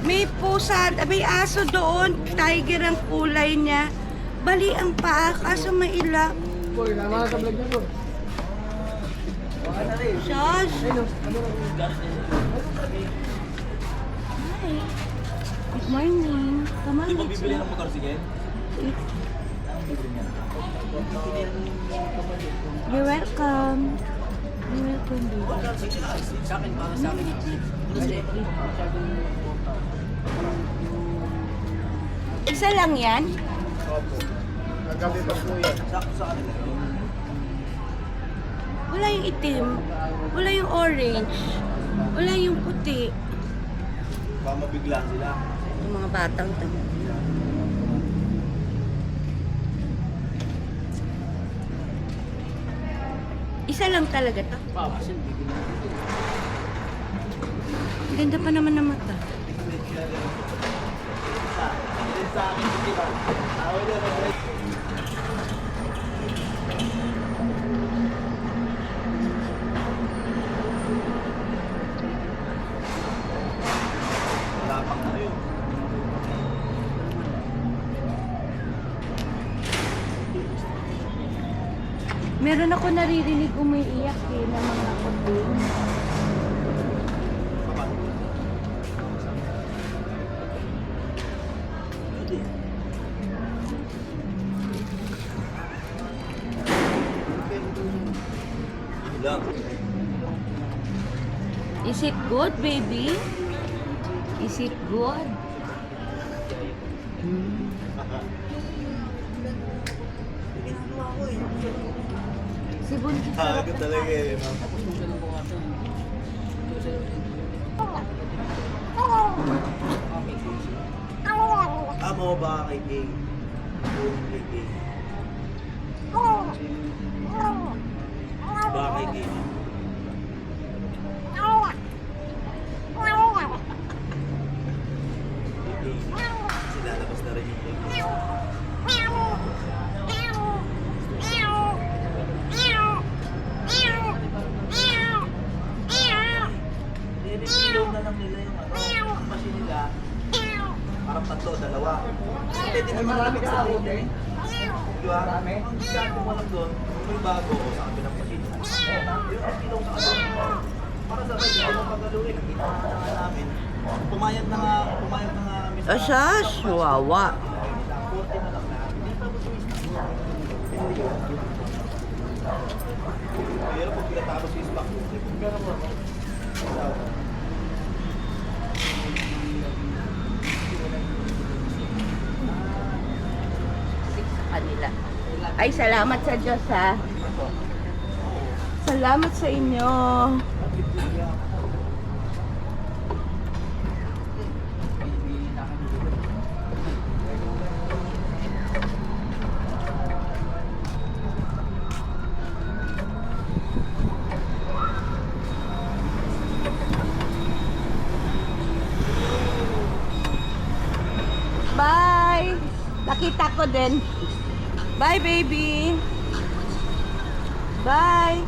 May pusa, may aso doon. Tiger ang kulay niya. Bali ang paa, kaso mailap. Josh! Hi. Good morning. Come on, let's go. You're welcome. You're welcome, baby. Isa lang yan? Nagabi pa po yan. Wala yung itim. Wala yung orange. Wala yung puti. Baka mabigla sila. Yung mga batang to. Isa lang talaga to. Ganda pa naman ng mata. Wala pang ano yun. Meron ako naririnig umiiyak ng mga kuting. Lang. Is it good, baby? Is it good? Si Buntis Agad talaga eh. Amo ba kay Gay? Kay Gay. Ba kay Gay? Sila labas na rin yung Gay. Nililiw na lang nila yung ano, yung machine nila. Parang tatlo, dalawa. Pwede mo marami ka ako, eh. Di ba? Ang gagawin mo lang doon, may bago ko sa kabilang machine. Yung pilong sa kabilang. Para sa kayo, ano pagaluin, nakita na nga namin. Pumayag na nga kami sa... Asas, wawa. 40 na lang na. Hindi pa mo pero pag pinatapos yung stock, gano'n mo. Kanila. Ay, salamat sa Diyos, ha? Salamat sa inyo. Bye! Nakita ko din. Bye, baby! Bye!